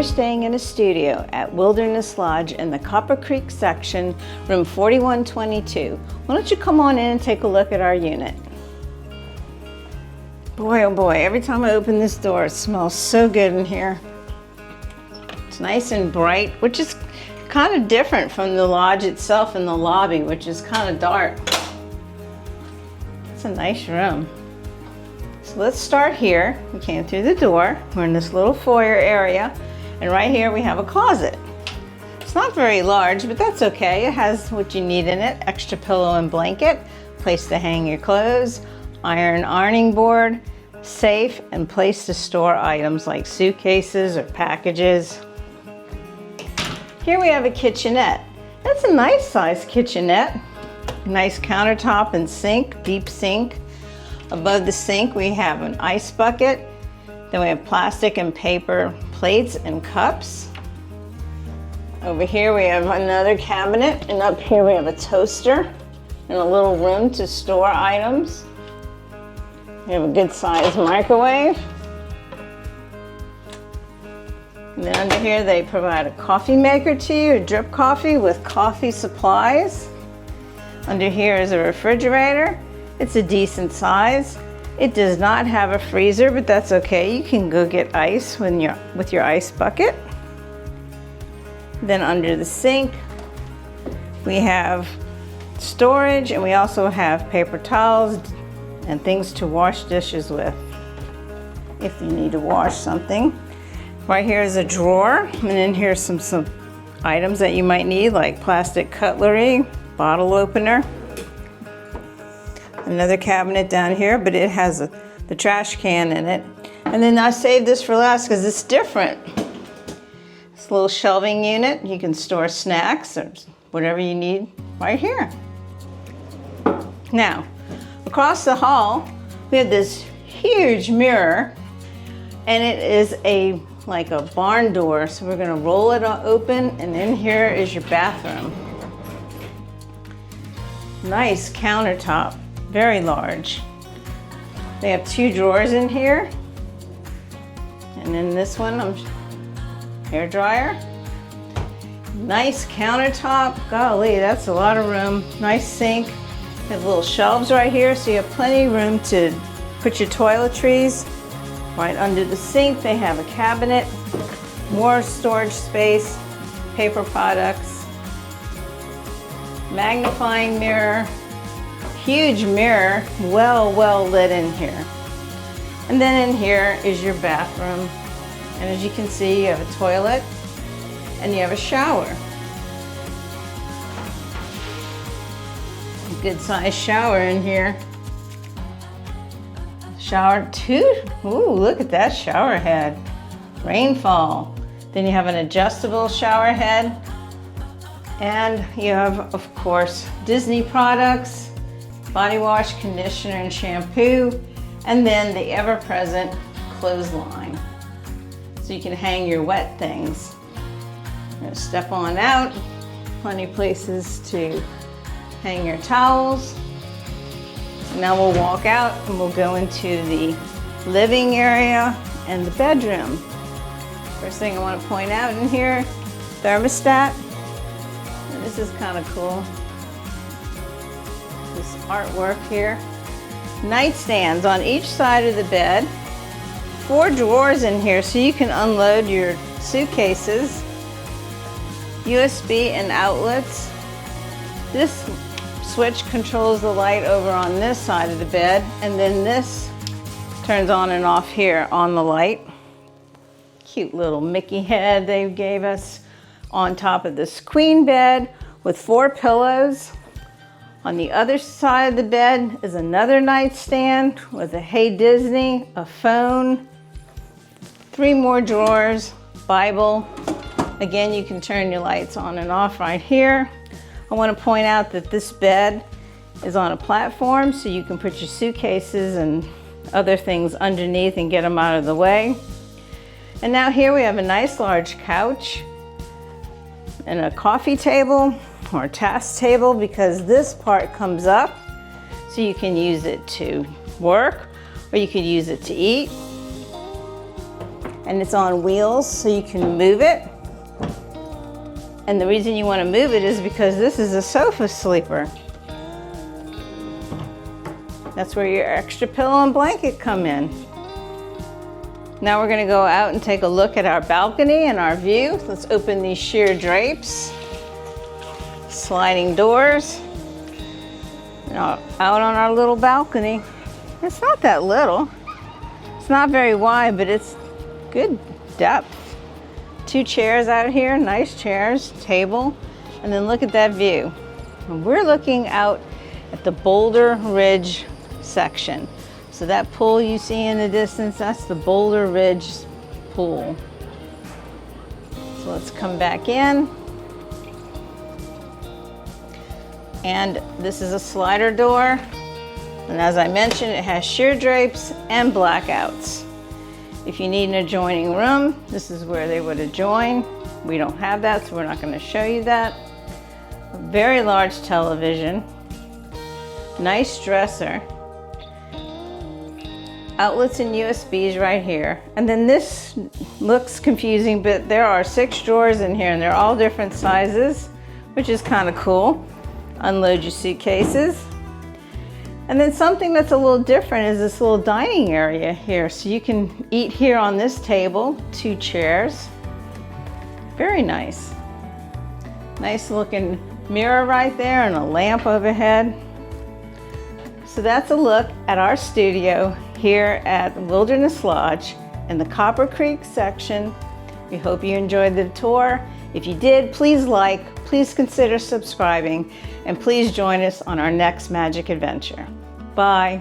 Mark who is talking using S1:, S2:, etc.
S1: staying in a studio at Wilderness Lodge in the Copper Creek section, room 4122. Why don't you come on in and take a look at our unit? Boy, oh boy, every time I open this door, it smells so good in here. It's nice and bright, which is kind of different from the lodge itself in the lobby, which is kind of dark. It's a nice room. So let's start here. We came through the door. We're in this little foyer area, and right here we have a closet. It's not very large, but that's okay. It has what you need in it: extra pillow and blanket, place to hang your clothes, ironing board, safe, and place to store items like suitcases or packages. Here we have a kitchenette. That's a nice sized kitchenette. Nice countertop and sink, deep sink. Above the sink we have an ice bucket. Then we have plastic and paper plates and cups. Over here we have another cabinet, and up here we have a toaster and a little room to store items. We have a good sized microwave. And then under here they provide a coffee maker to you, a drip coffee with coffee supplies. Under here is a refrigerator. It's a decent size. It does not have a freezer, but that's okay. You can go get ice with your ice bucket. Then under the sink, we have storage, and we also have paper towels and things to wash dishes with if you need to wash something. Right here is a drawer, and then here's some items that you might need, like plastic cutlery, bottle opener. Another cabinet down here, but it has the trash can in it. And then I saved this for last because it's different. It's a little shelving unit. You can store snacks or whatever you need right here. Now, across the hall, we have this huge mirror, and it is like a barn door. So we're gonna roll it open, and in here is your bathroom. Nice countertop. Very large. They have 2 drawers in here. And then this one, hair dryer. Nice countertop. Golly, that's a lot of room. Nice sink. They have little shelves right here, so you have plenty of room to put your toiletries. Right under the sink, they have a cabinet, more storage space, paper products, magnifying mirror. Huge mirror, well lit in here. And then in here is your bathroom. And as you can see, you have a toilet and you have a shower. A good sized shower in here. Shower too. Ooh, look at that shower head. Rainfall. Then you have an adjustable shower head. And you have, of course, Disney products, body wash, conditioner, and shampoo, and then the ever-present clothesline. So you can hang your wet things. I'm gonna step on out. Plenty of places to hang your towels. Now we'll walk out and we'll go into the living area and the bedroom. First thing I want to point out in here, thermostat. And this is kind of cool. This artwork here. Nightstands on each side of the bed. 4 drawers in here so you can unload your suitcases. USB and outlets. This switch controls the light over on this side of the bed, and then this turns on and off here on the light. Cute little Mickey head they gave us on top of this queen bed with 4 pillows. On the other side of the bed is another nightstand with a Hey Disney, a phone, 3 more drawers, Bible. Again, you can turn your lights on and off right here. I want to point out that this bed is on a platform, so you can put your suitcases and other things underneath and get them out of the way. And now here we have a nice large couch and a coffee table or a task table, because this part comes up so you can use it to work or you could use it to eat. and it's on wheels so you can move it. And the reason you want to move it is because this is a sofa sleeper. That's where your extra pillow and blanket come in. Now we're going to go out and take a look at our balcony and our view. Let's open these sheer drapes, sliding doors, and out on our little balcony. It's not that little. It's not very wide, but it's good depth. 2 chairs out here, nice chairs, table, and then look at that view. We're looking out at the Boulder Ridge section. So that pool you see in the distance, that's the Boulder Ridge pool. So let's come back in. And this is a slider door. And as I mentioned, it has sheer drapes and blackouts. If you need an adjoining room, this is where they would adjoin. We don't have that, so we're not going to show you that. A very large television. Nice dresser. Outlets and USBs right here. And then this looks confusing, but there are 6 drawers in here and they're all different sizes, which is kind of cool. Unload your suitcases. And then something that's a little different is this little dining area here. So you can eat here on this table, 2 chairs. Very nice. Nice looking mirror right there and a lamp overhead. So that's a look at our studio here at Wilderness Lodge in the Copper Creek section. We hope you enjoyed the tour. If you did, please like, please consider subscribing, and please join us on our next magic adventure. Bye.